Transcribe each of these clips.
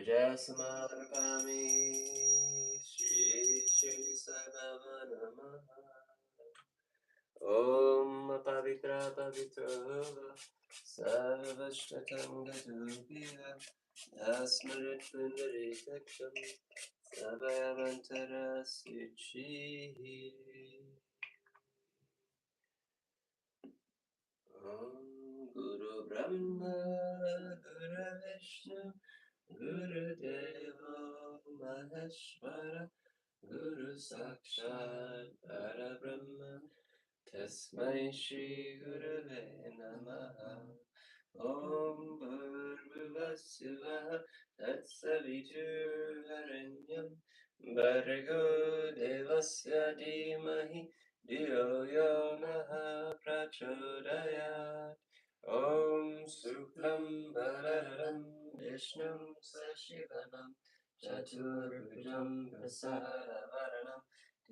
Pujasamarpami Shri Sadava Namaha Om Pavitra Pavitra Sarvashtakam Gatubhya Asmarit Pundari Taksham Sabhavantara Siddhi Om Guru Brahma Guru Vishnu Gurudeva Maheshwara Guru Sakshat Parabrahma Tasmai Shri Gurave Namaha Om Bhurvasvaha Tatsaviturvarenyam Bhargo Devasya Dhimahi Dhiyo Yo Naha Prachodayat Om Suklam Balaram Vishnum Sashivanam Chaturbhujam Prasaravaranam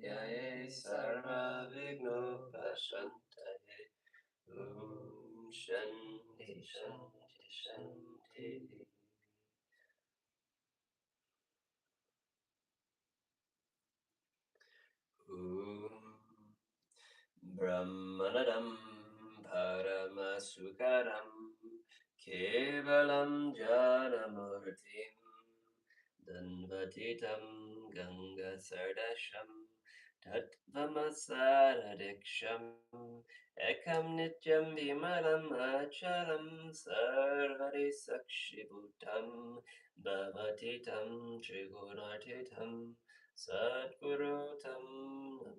Dhyaye Sarva Vigno Pashantaye Om Shanti Shanti Shanti Om Brahmanadam Paramasukaram Kevalam Janamurtim Danvatitam Ganga Sardasham Tattvamasaradiksham Ekam Nityam Vimalam Acharam Sarvari Sakshibhutam Bhavatitam Trigunatitam Sadgurutam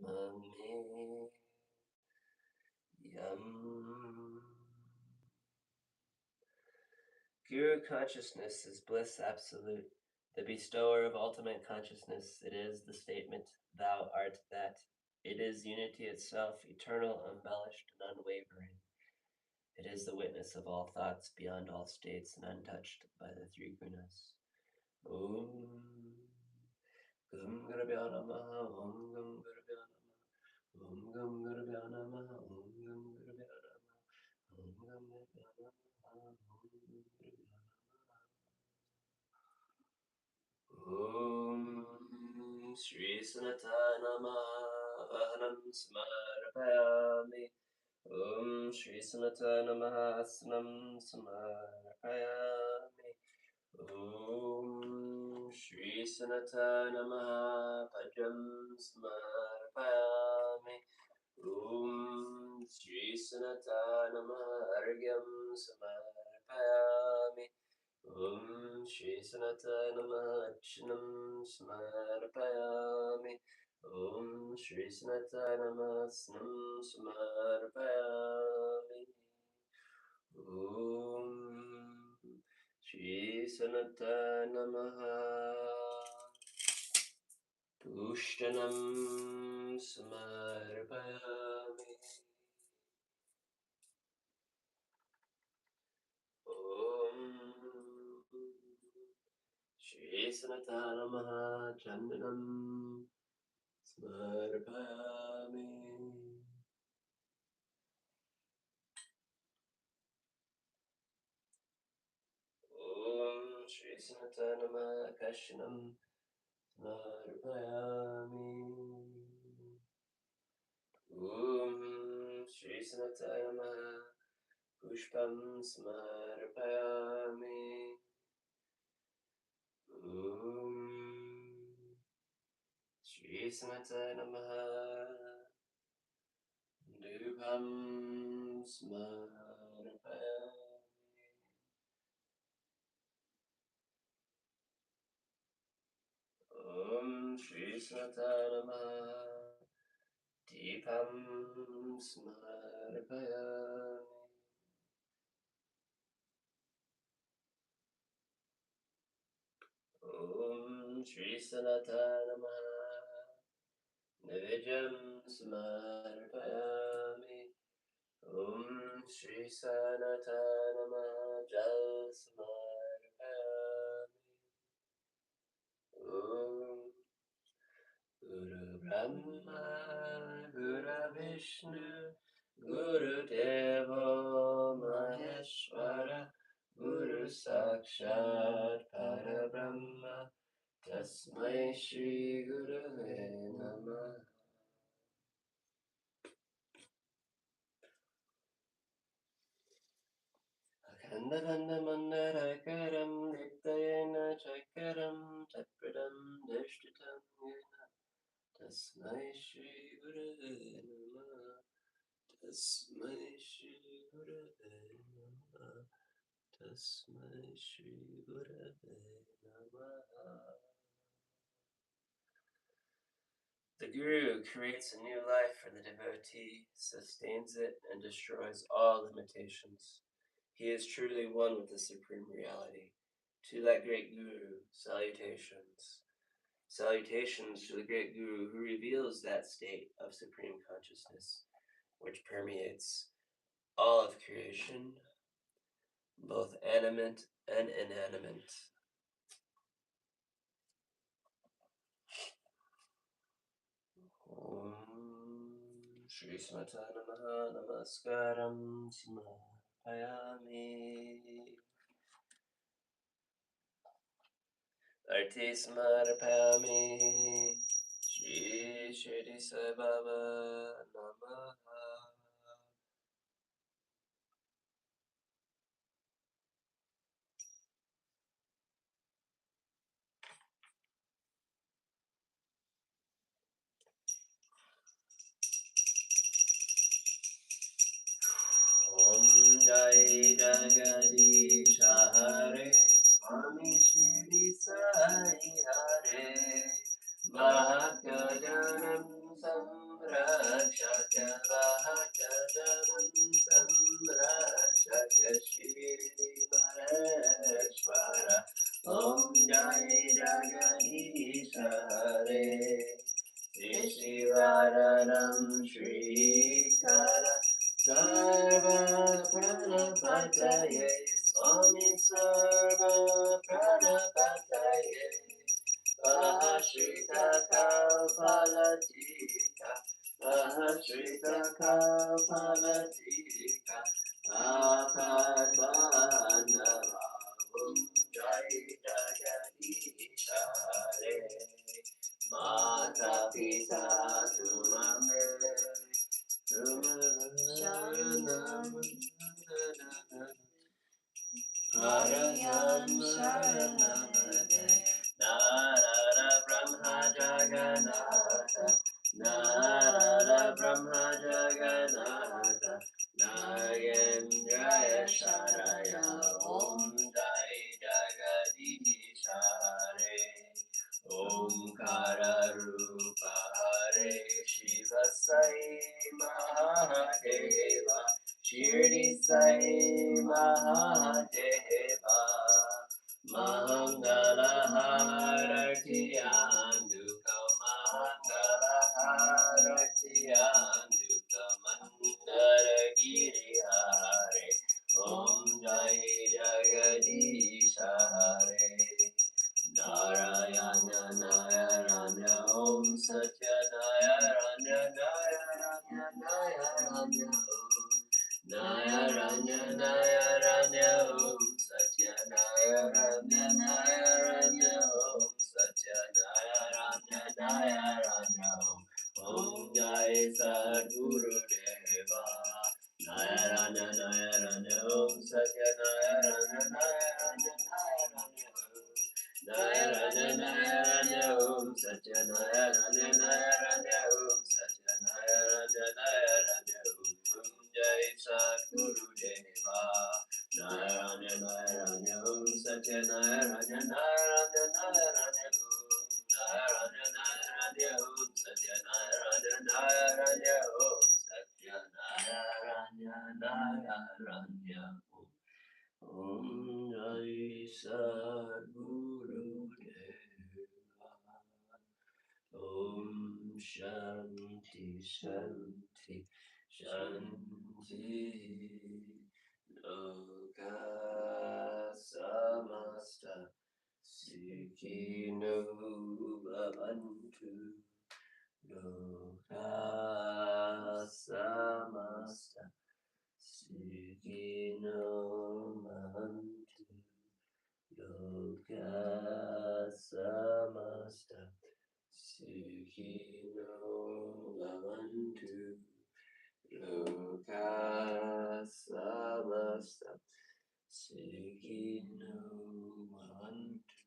Namami Yam. Pure consciousness is bliss absolute, the bestower of ultimate consciousness. It is the statement, thou art that. It is unity itself, eternal, embellished, and unwavering. It is the witness of all thoughts, beyond all states, and untouched by the three gunas. Om Gum Gurubhyo Namaha, Om Gum Gurubhyo Namaha, Om Gum Gurubhyo Namaha, Om Gum Gurubhyo Namaha, Om Gum Gurubhyo Namaha, Om Gum Gurubhyo Om Shri Sanatanamaha Vahanam Samarapayami Om Shri Sanatanamaha Asanam Samarapayami Om Shri Sanatanamaha Pajam Samarapayami Om Shri Sanatanamaha Argyam Samarapayami Om Shri Sanatanamaha Achinam Samarpayami Om Shri Sanatanamaha Snam Samarpayami Om Shri Sanatanamaha Pushtanam Samarpayami Om Shri Sanatanamaha Chandanam Smarpayami Om Shri Sanatanamaha Kashanam Smarpayami Om Shri Sanatanamaha Pushpam Smarpayami Om Shri Sanatanamaha Dubham Smarpayami Om Shri Sanatanamaha Deepam Smarpayami Om Shri Sanatanamaha Nivijam Smarpayami Om Shri Sanatanamaha Jal Smarpayami Om Guru Brahma Guru Vishnu Gurudev Maheshwara Guru Sakshat Parabrahma Tasmai Shri Gurave Namah. Akhandavandamandharakaram Diptayena Chakaram Tatpradam Deshtitam Yena. Tasmai Shri Gurave Namah. Tasmai Shri Gurave Namah. Tasmai Shri Gurave Namah. The Guru creates a new life for the devotee, sustains it, and destroys all limitations. He is truly one with the Supreme Reality. To that great Guru, salutations. Salutations to the great Guru who reveals that state of Supreme Consciousness, which permeates all of creation, both animate and inanimate. Shri Smata Namaha Namaskaram Samahayami. Arti Samarapayami. Shri Shirdi Sai Baba Namaha. Om Jai Jagadish Hare Swami Shri Sai Hare Bhaktajanam Samrakshaka Bhaktajanam Samrakshaka Shri Maheshwara. Om Jai Jagadish Hare Shri Varanam Shri Kara Sarva Pranapataye Swami Sarva Pranapataye Ahashrita Kalpalatika Ahashrita Kalpalatika Apadvanava Om Jai Jagadisha Hare Mata Pita Tumame Parayam Sharanamade Narada Brahma Jagannatha Narada Brahma Jagannatha Nagendraya Sharaya Om Jai Jagadisha Hare Omkara Rupa Hare Shiva Sai Mahadeva Shirdi Sai Mahadeva Mangala Harati Anduka Mangala Harati Anduka Mandara Giri Hare Om Jai Jagadisha Hare Narayana Narayana Om Satya Narayana Narayana Narayana Om Narayana Narayana Om Satya Narayana Narayana Om Satya Narayana Narayana Om Jai Sadguru Deva Narayana Narayana Om Satya Narayana Narayana Narayana Narayana Narayana Om Satya Narayana Narayana Om Satya Narayana Narayana Om Jai Sadguru Deva Narayana Narayana Om Satya Narayana Narayana Narayana Narayana Narayana Om Satya Narayana Narayana Om Satya Narayana Narayana Om Jai Sadguru Deva Om Shanti Shanti Shanti Loka Samasta Sukhino Bhavantu Loka Samasta Sukhino Bhavantu Loka Samasta Sukhino bhavantu loka samasta. Sukhino bhavantu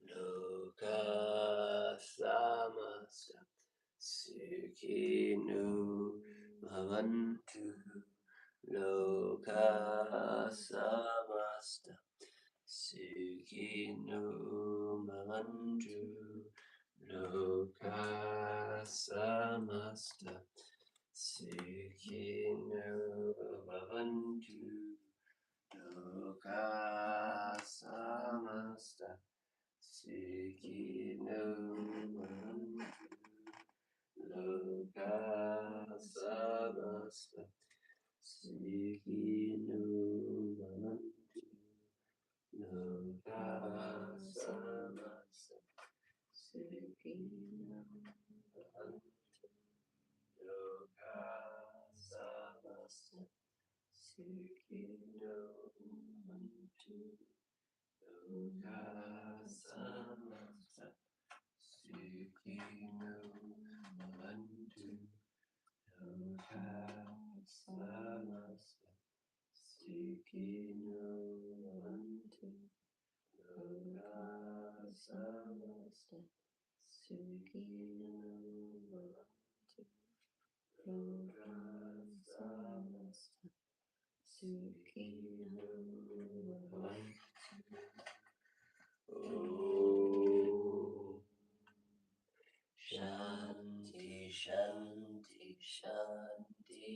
loka samasta. Sukhino bhavantu loka samasta. Sukhino bhavantu loka samasta. Sukhino bhavantu loka samasta. Sukhino bhavantu loka samasta. Sukhino bhavantu loka samasta. Sukhino bhavantu loka samasta. Sukhino bhavantu loka samasta. Sukhino bhavantu loka samasta. Sukhino bhavantu loka samasta. Sukhino bhavantu loka samasta. Sukhino bhavantu. Om Shanti Shanti Shanti.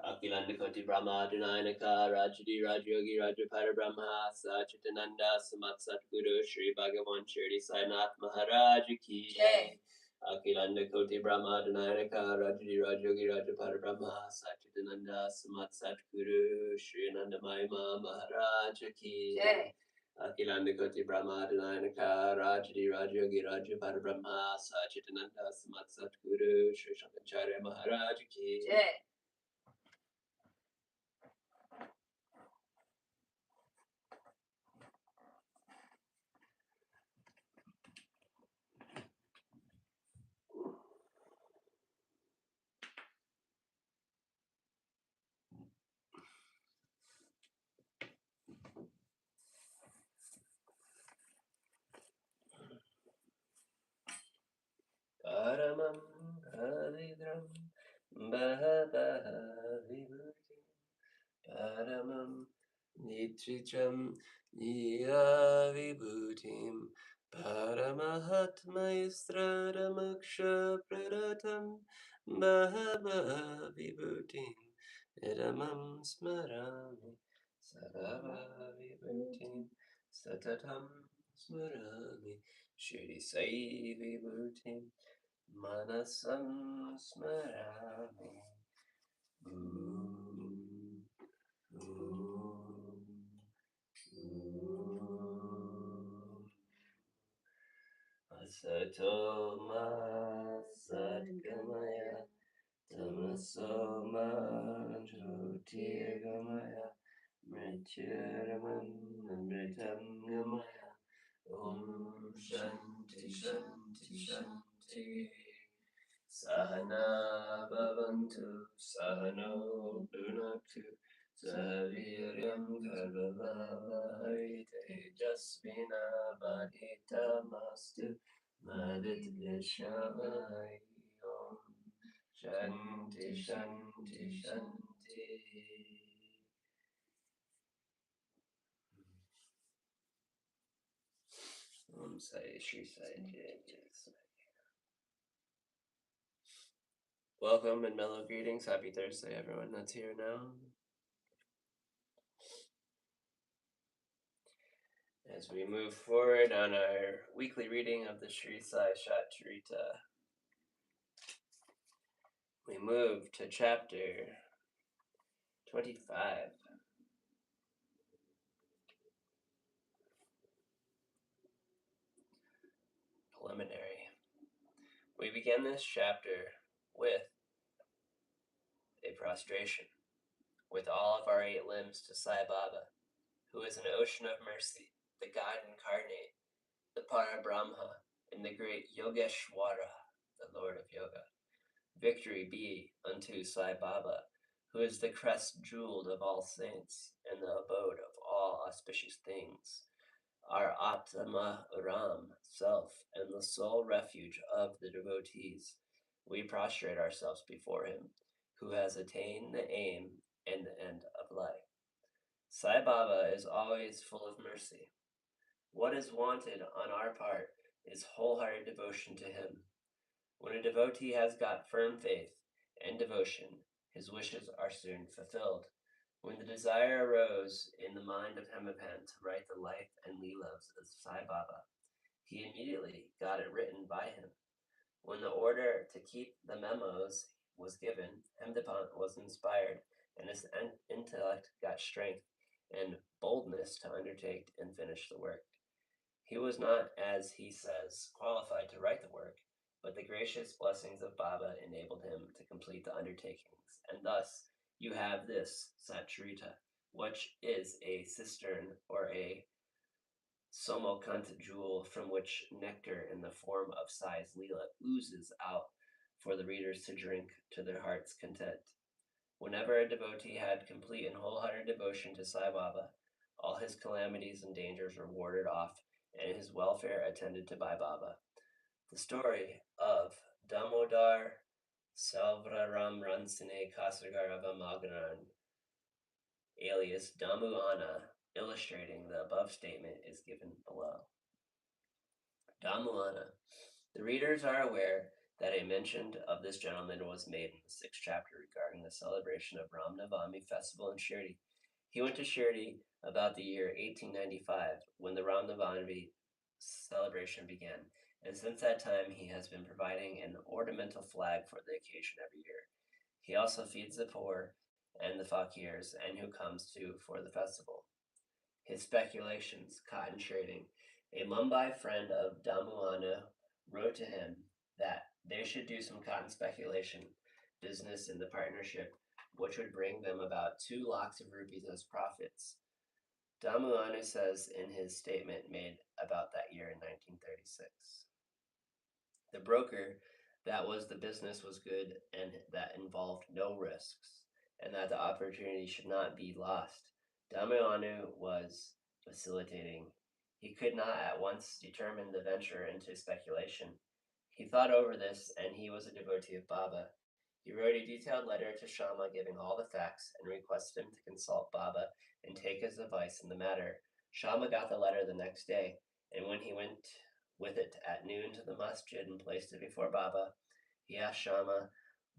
Akilandakoti Brahma Adunayaka Rajadi Rajogi Rajapada Brahma Sachitananda Samat Satguru Shri Bhagavan Shirdi Sai Maharaj Ki Jai. Akilandakoti Brahma Adunayaka Rajadi Rajogi Rajapada Brahma Sachitananda Samat Satguru Shri Nandamaya Maharaj Ki Jai. Akilandakoti Brahma Adunayaka Rajadi Rajogi Rajapada Brahma Sachitananda Samat Satguru Shri Shankaracharya Maharaj Ki Jai. Paramam Pavidram Bhavaha Vibhutim Paramam Nitricham Niya Vibhutim Paramahatmaistradamaksha Pradatam Bhavaha Vibhutim Idamam Smarami Sarava Vibhutim Satatam Smarami Shri Sai Vibhutim Manasam Smarami. Asato ma Sadgamaya Tamaso ma Jyotirgamaya Mrityuraman Amritam Gamaya. Om Shanti Shanti Shanti. Sahana Bhavantu Sahano Bhunaktu Saviryam Karvavavai Tejasvina Vaditamastu Madhitvishavai. Om Shanti Shanti Shanti. Om Sai Shri Sai Satcharita. Welcome and mellow greetings. Happy Thursday, everyone that's here now. As we move forward on our weekly reading of the Sri Sai Satcharita, we move to chapter 25. Preliminary. We begin this chapter with a prostration, with all of our 8 limbs to Sai Baba, who is an ocean of mercy, the God incarnate, the Parabrahma and the great Yogeshwara, the Lord of Yoga. Victory be unto Sai Baba, who is the crest jeweled of all saints and the abode of all auspicious things, our Atma Ram, self, and the sole refuge of the devotees. We prostrate ourselves before him, who has attained the aim and the end of life. Sai Baba is always full of mercy. What is wanted on our part is wholehearted devotion to him. When a devotee has got firm faith and devotion, his wishes are soon fulfilled. When the desire arose in the mind of Hemapan to write the life and Leelas of Sai Baba, he immediately got it written by him. When the order to keep the memos was given, Hemdapan was inspired, and his intellect got strength and boldness to undertake and finish the work. He was not, as he says, qualified to write the work, but the gracious blessings of Baba enabled him to complete the undertakings, and thus you have this Satcharita, which is a cistern or a Somokant jewel from which nectar in the form of Sai's Lela oozes out for the readers to drink to their heart's content. Whenever a devotee had complete and wholehearted devotion to Sai Baba, all his calamities and dangers were warded off, and his welfare attended to by Baba. The story of Damodar Salvraram Ransine Kasagarava Magaran, alias Damuana, illustrating the above statement, is given below. Damuana. The readers are aware that a mention of this gentleman was made in the 6th chapter regarding the celebration of Ram Navami festival in Shirdi. He went to Shirdi about the year 1895 when the Ram Navami celebration began, and since that time he has been providing an ornamental flag for the occasion every year. He also feeds the poor and the fakirs and who comes to for the festival. His speculations, cotton trading. A Mumbai friend of Damuana wrote to him that they should do some cotton speculation business in the partnership, which would bring them about 2 lakhs of rupees as profits. Damuana says in his statement made about that year in 1936. The broker that was the business was good and that involved no risks, and that the opportunity should not be lost. Damiano was facilitating. He could not at once determine the venture into speculation. He thought over this, and he was a devotee of Baba. He wrote a detailed letter to Shama giving all the facts and requested him to consult Baba and take his advice in the matter. Shama got the letter the next day, and when he went with it at noon to the masjid and placed it before Baba, he asked Shama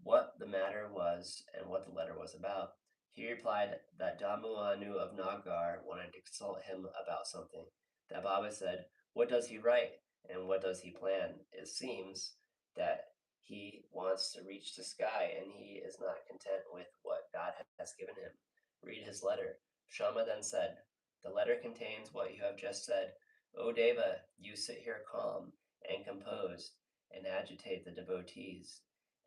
what the matter was and what the letter was about. He replied that Damuanu of Nagar wanted to consult him about something. That Baba said, "What does he write and what does he plan? It seems that he wants to reach the sky and he is not content with what God has given him. Read his letter." Shama then said, "The letter contains what you have just said. O Deva, you sit here calm and composed and agitate the devotees,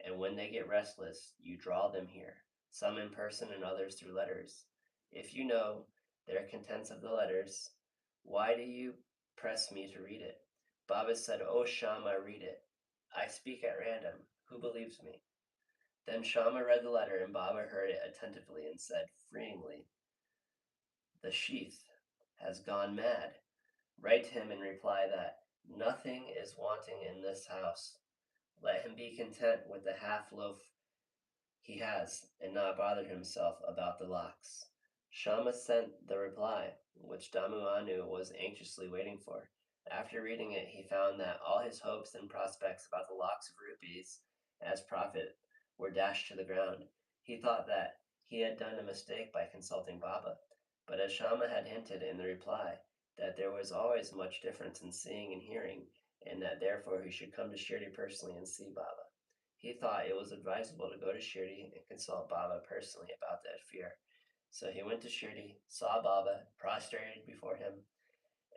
and when they get restless, you draw them here, some in person and others through letters. If you know their contents of the letters, why do you press me to read it?" Baba said, "O Shama, read it. I speak at random. Who believes me?" Then Shama read the letter, and Baba heard it attentively and said freeingly, "The sheath has gone mad. Write to him in reply that nothing is wanting in this house. Let him be content with the half loaf he has and not bother himself about the lakhs." Shama sent the reply, which Damuanu was anxiously waiting for. After reading it, he found that all his hopes and prospects about the lakhs of rupees as profit were dashed to the ground. He thought that he had done a mistake by consulting Baba, but as Shama had hinted in the reply, that there was always much difference in seeing and hearing, and that therefore he should come to Shirdi personally and see Baba. He thought it was advisable to go to Shirdi and consult Baba personally about the affair. So he went to Shirdi, saw Baba, prostrated before him,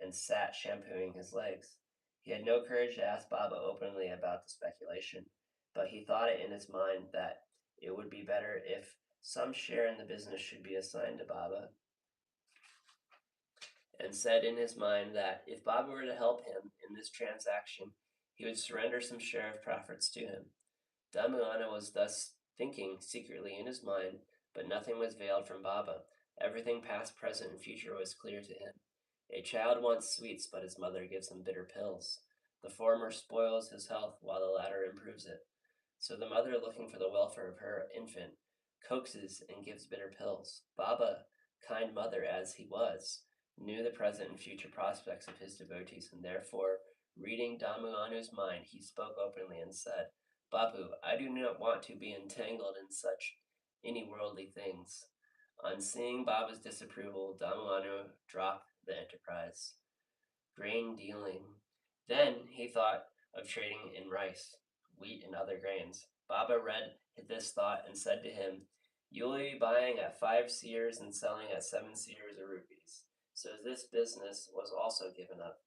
and sat shampooing his legs. He had no courage to ask Baba openly about the speculation, but he thought it in his mind that it would be better if some share in the business should be assigned to Baba, and said in his mind that if Baba were to help him in this transaction, he would surrender some share of profits to him. Dhammayana was thus thinking secretly in his mind, but nothing was veiled from Baba. Everything past, present, and future was clear to him. A child wants sweets, but his mother gives him bitter pills. The former spoils his health, while the latter improves it. So the mother, looking for the welfare of her infant, coaxes and gives bitter pills. Baba, kind mother as he was, knew the present and future prospects of his devotees, and therefore, reading Dhammayanu's mind, he spoke openly and said, Babu, I do not want to be entangled in such any worldly things. On seeing Baba's disapproval, Dhammayanu dropped the enterprise. Grain dealing. Then he thought of trading in rice, wheat, and other grains. Baba read this thought and said to him, You will be buying at 5 seers and selling at 7 seers of rupees. So this business was also given up.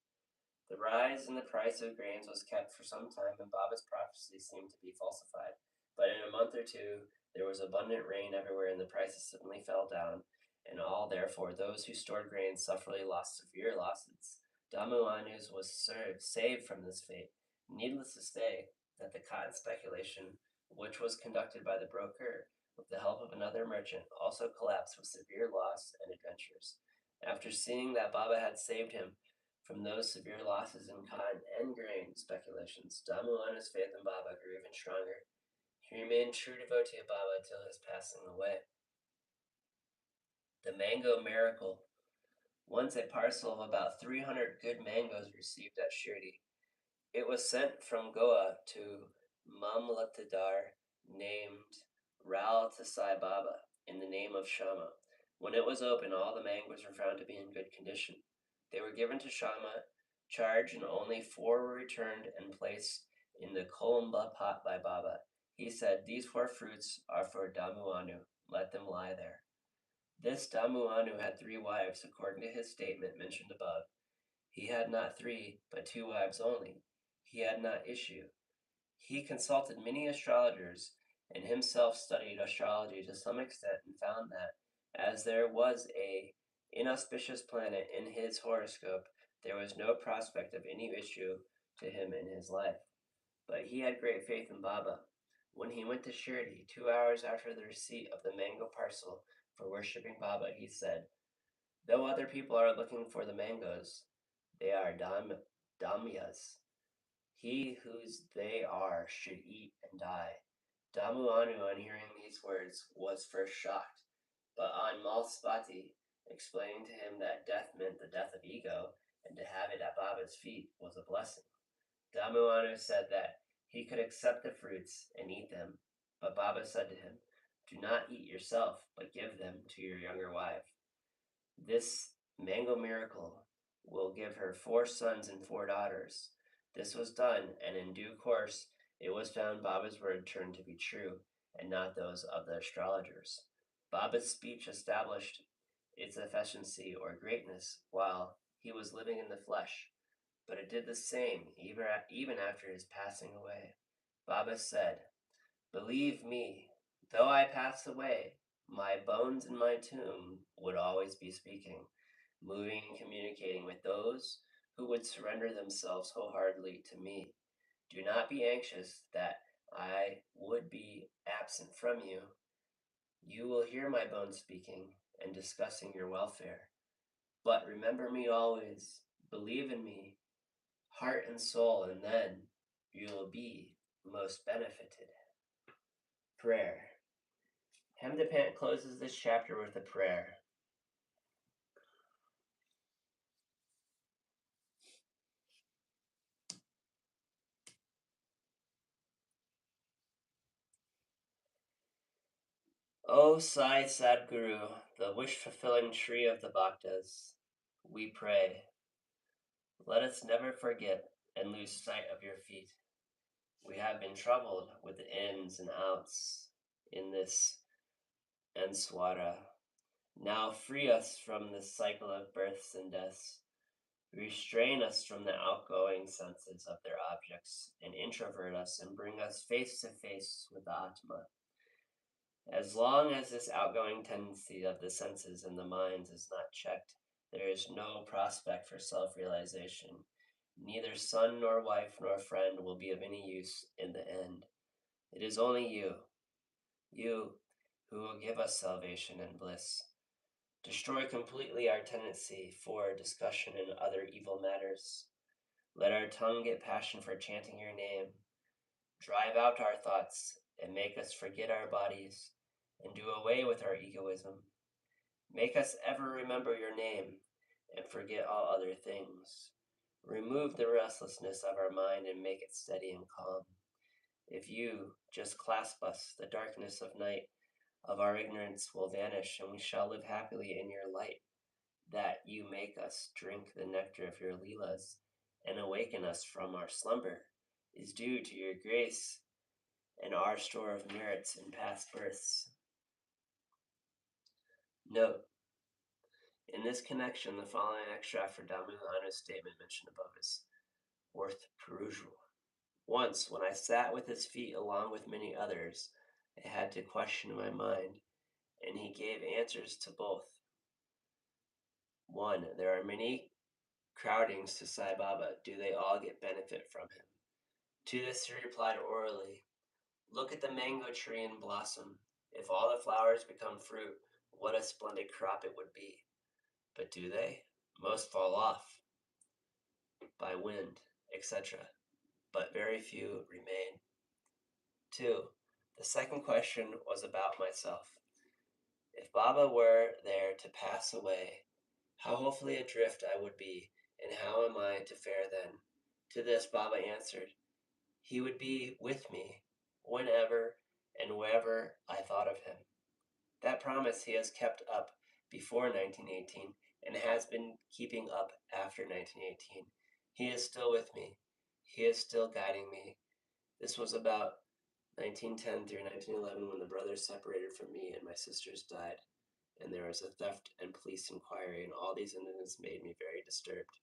The rise in the price of grains was kept for some time, and Baba's prophecy seemed to be falsified. But in a month or two, there was abundant rain everywhere, and the prices suddenly fell down, and all, therefore, those who stored grains sufferingly lost severe losses. Dhammayanus was saved from this fate. Needless to say, that the cotton speculation, which was conducted by the broker with the help of another merchant, also collapsed with severe loss and adventures. After seeing that Baba had saved him from those severe losses in cotton and grain speculations, Dhammayanu's faith in Baba grew even stronger. He remained true devotee of Baba until his passing away. The mango miracle. Once a parcel of about 300 good mangoes received at Shirdi. It was sent from Goa to Mamlatadar named Ral to Sai Baba in the name of Shama. When it was opened, all the mangoes were found to be in good condition. They were given to Shama, charged, and only 4 were returned and placed in the Kolumba pot by Baba. He said, These 4 fruits are for Dhammayanu. Let them lie there. This Dhammayanu had 3 wives, according to his statement mentioned above. He had not 3, but 2 wives only. He had not issue. He consulted many astrologers and himself studied astrology to some extent and found that, as there was a inauspicious planet in his horoscope, there was no prospect of any issue to him in his life. But he had great faith in Baba. When he went to Shirdi, 2 hours after the receipt of the mango parcel for worshipping Baba, he said, Though other people are looking for the mangoes, they are damyas. He whose they are should eat and die. Dhammayanu, on hearing these words, was first shocked, but on Malspati explaining to him that death meant the death of ego, and to have it at Baba's feet was a blessing. Dhammayanu said that he could accept the fruits and eat them, but Baba said to him, Do not eat yourself, but give them to your younger wife. This mango miracle will give her 4 sons and 4 daughters. This was done, and in due course it was found Baba's word turned to be true, and not those of the astrologers. Baba's speech established its efficiency or greatness while he was living in the flesh, but it did the same even after his passing away. Baba said, Believe me, though I pass away, my bones in my tomb would always be speaking, moving and communicating with those who would surrender themselves wholeheartedly to me. Do not be anxious that I would be absent from you. You will hear my bones speaking and discussing your welfare. But remember me always, believe in me, heart and soul, and then you will be most benefited. Prayer. Hemdepant closes this chapter with a prayer. O Sai Satguru, the wish-fulfilling tree of the Bhaktas, we pray, let us never forget and lose sight of your feet. We have been troubled with the ins and outs in this answara. Now free us from this cycle of births and deaths. Restrain us from the outgoing senses of their objects, and introvert us and bring us face to face with the Atma. As long as this outgoing tendency of the senses and the minds is not checked, there is no prospect for self-realization. Neither son nor wife nor friend will be of any use in the end. It is only you who will give us salvation and bliss. Destroy completely our tendency for discussion and other evil matters. Let our tongue get passion for chanting your name. Drive out our thoughts and make us forget our bodies and do away with our egoism. Make us ever remember your name and forget all other things. Remove the restlessness of our mind and make it steady and calm. If you just clasp us, the darkness of night of our ignorance will vanish, and we shall live happily in your light. That you make us drink the nectar of your Leelas and awaken us from our slumber is due to your grace and our store of merits in past births. Note, in this connection, the following extract for Damuhana's statement mentioned above is worth perusal. Once, when I sat with his feet along with many others, I had to question my mind, and he gave answers to both. 1. There are many crowdings to Sai Baba. Do they all get benefit from him? To this he replied orally, look at the mango tree in blossom. If all the flowers become fruit, what a splendid crop it would be. But do they? Most fall off by wind, etc. But very few remain. 2. The second question was about myself. If Baba were there to pass away, how hopefully adrift I would be, and how am I to fare then? To this Baba answered, he would be with me whenever and wherever I thought of him. That promise he has kept up before 1918 and has been keeping up after 1918. He is still with me. He is still guiding me. This was about 1910 through 1911 when the brothers separated from me and my sisters died, and there was a theft and police inquiry, and all these incidents made me very disturbed.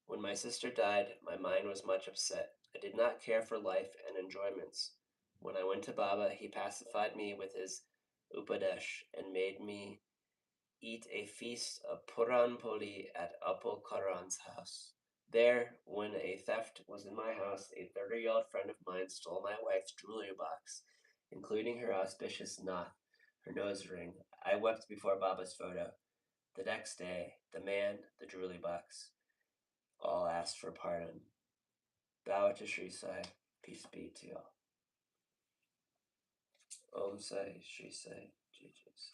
When my sister died, my mind was much upset. I did not care for life and enjoyments. When I went to Baba, he pacified me with his upadesh and made me eat a feast of Puran Poli at Apul Karan's house. There, when a theft was in my house, a 30-year-old friend of mine stole my wife's jewelry box, including her auspicious nath, her nose ring. I wept before Baba's photo. The next day, the man, the jewelry box, all asked for pardon. Bow to Sri Sai. Peace be to y'all. Om Sai, Sri Sai, GG's.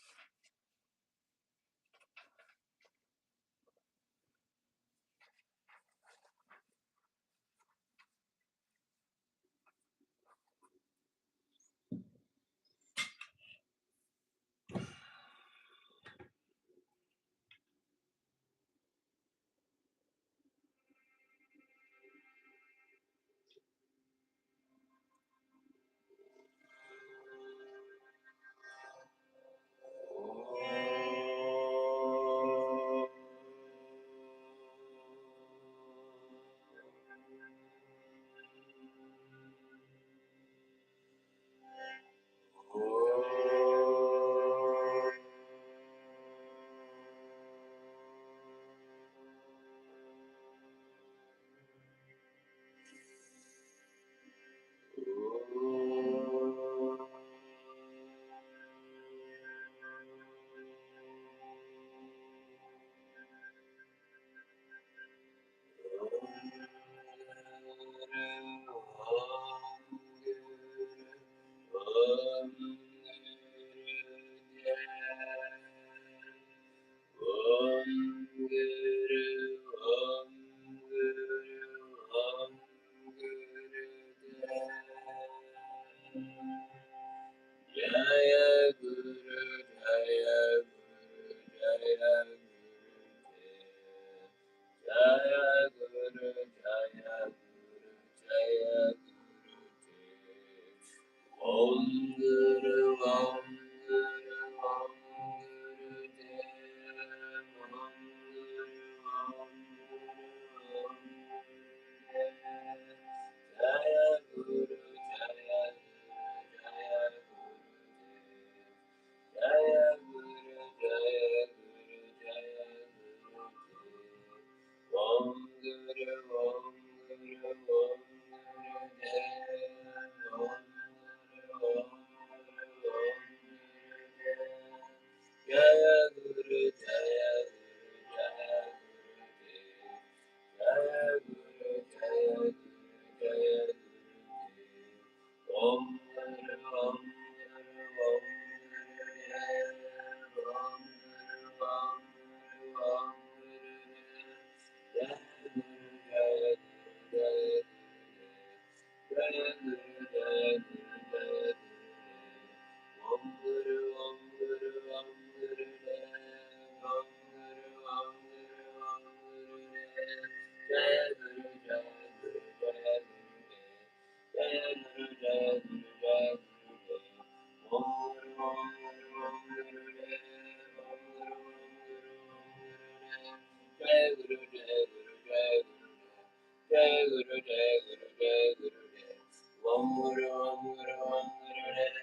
Guru Jai Guru Jai Gurudev. Om Guru Om Guru Om Gurudev.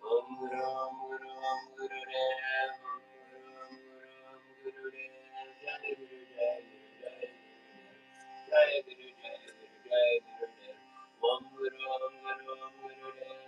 Om Guru Om Guru Om Gurudev. Jai Guru Jai Guru Jai Gurudev. Jai Guru Jai Guru Jai Gurudev. Om Guru Om Guru Om Gurudev.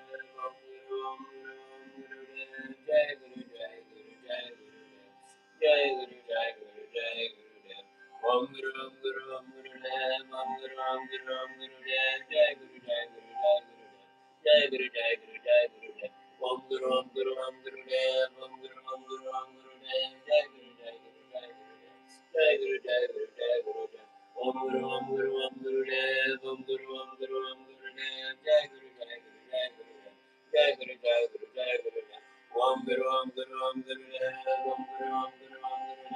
Om Guru Om Guru Om Gurudev. Jai Guru Jai Guru Jai Gurudev. Jai Guru Jai Guru Jai Gurudev. Om Guru Om Guru Om Gurudev. Om Guru Om Guru Om Gurudev. Jai Guru Jai Guru Jai Gurudev. Jai Guru Jai Guru Jai Gurudev. Om Guru Om Guru Om Gurudev. Om Guru Om Guru Om Gurudev. Jai Guru Jai Guru Jai Gurudev. Jai Guru Jai Guru Jai Gurudev. Om Guru Om Guru Om Gurudev. Om Guru Om Guru Om Gurudev. Jai Guru Jai Guru Jai Gurudev. Jai Guru Jai Guru Jai Gurudev. Om Guru Om Guru Om Gurudev. Om Guru Om Guru Om Gurudev.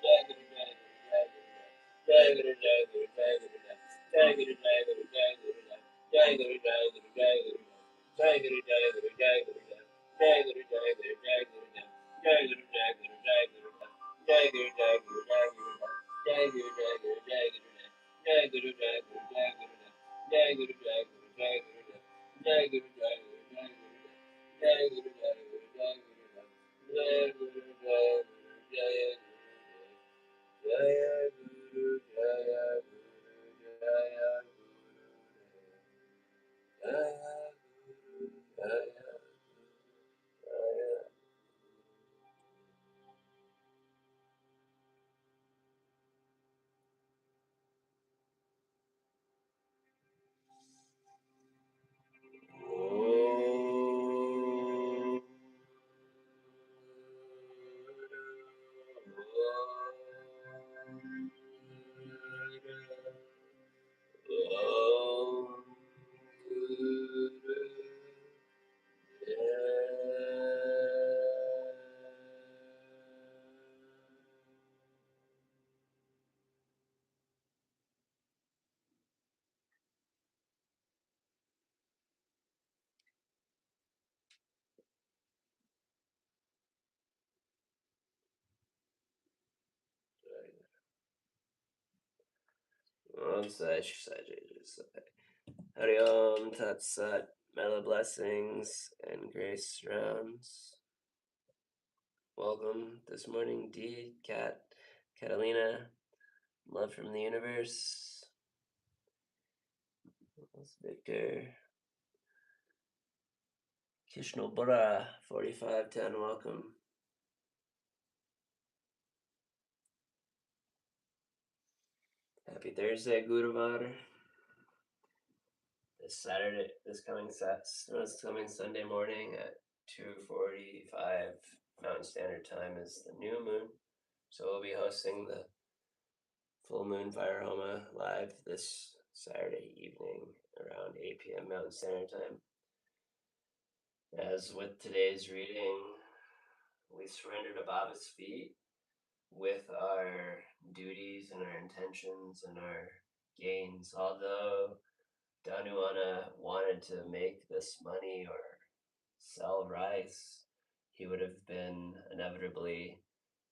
Jai Guru Jai Guru Jai Gurudev. Jai Guru Jai Guru Jai Gurudev. Om Guru Om Guru Om Gurudev. Om Guru Om Guru Om Gurudev. Jai Guru Jai Guru Jai Gurudev. Jai Guru Jai Guru Jai Gurudev. Jai Guru Jai Guru Jai Gurudev. Jai Guru Jai Guru Jai Gurudev. Jai Guru Jai Guru Jai Gurudev. Jai Guru Jai Guru Jai Gurudev. Jai Guru Jai Guru Jai Gurudev. Jai Guru Jai Guru Jai Gurudev. Jai Guru Jai Guru Jai Gurudev. Jai Guru Jai Guru Jai Gurudev. Jai Guru Jai Guru Jai Gurudev. Jai Guru Jai Guru Jai Gurudev. Jai Guru Jai Guru Jai Gurudev. Jai Guru Jai Guru Jai Gurudev. Jaya Guru Jaya Guru Jaya Gurudev. Jaya Guru Jaya Jaya. Sai Satcharita. Hari Om Tat Sat. Mellow blessings and grace rounds. Welcome this morning, Dee, Kat, Catalina. Love from the universe. That's Victor. Kishno Bora, 4510, welcome. Happy Thursday, Guruvar. This coming Sunday morning at 2:45 Mountain Standard Time is the new moon. So we'll be hosting the full moon Fire Homa live this Saturday evening around 8 p.m. Mountain Standard Time. As with today's reading, we surrender to Baba's feet with our duties and our intentions and our gains. Although Danuana wanted to make this money or sell rice, he would have been inevitably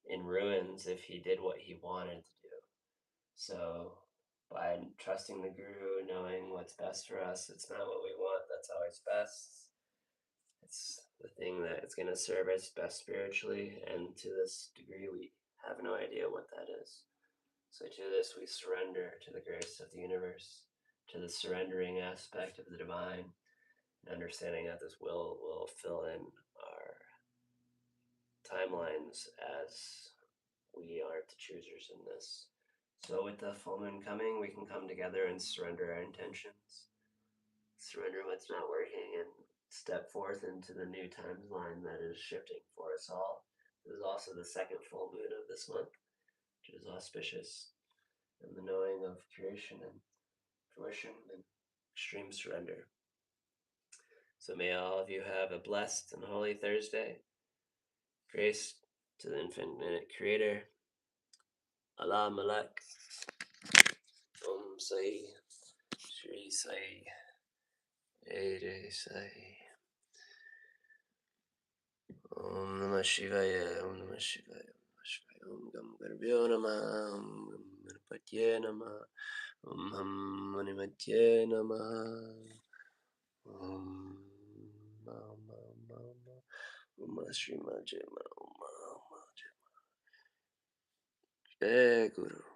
in ruins if he did what he wanted to do. So by trusting the Guru, knowing what's best for us, it's not what we want that's always best. It's the thing that is going to serve us best spiritually, and to this degree we have no idea what that is. So to this we surrender to the grace of the universe, to the surrendering aspect of the divine, and understanding that this will fill in our timelines as we are the choosers in this. So with the full moon coming, we can come together and surrender our intentions, surrender what's not working, and step forth into the new timeline that is shifting for us all. This is also the second full moon of this month, which is auspicious, and the knowing of creation and fruition and extreme surrender. So may all of you have a blessed and holy Thursday. Grace to the infinite creator. Allah Malak. Om Sai. Shri Sai. Ere Sai. Shivaya, Om Namah Shivaya, Om Namah Shivaya, Om Gam Garbhyo Namah, Om Gam Ganapatye Namah, Om Ham Manimatye Namah, Om Om Shri Majema, Om Jai Guru.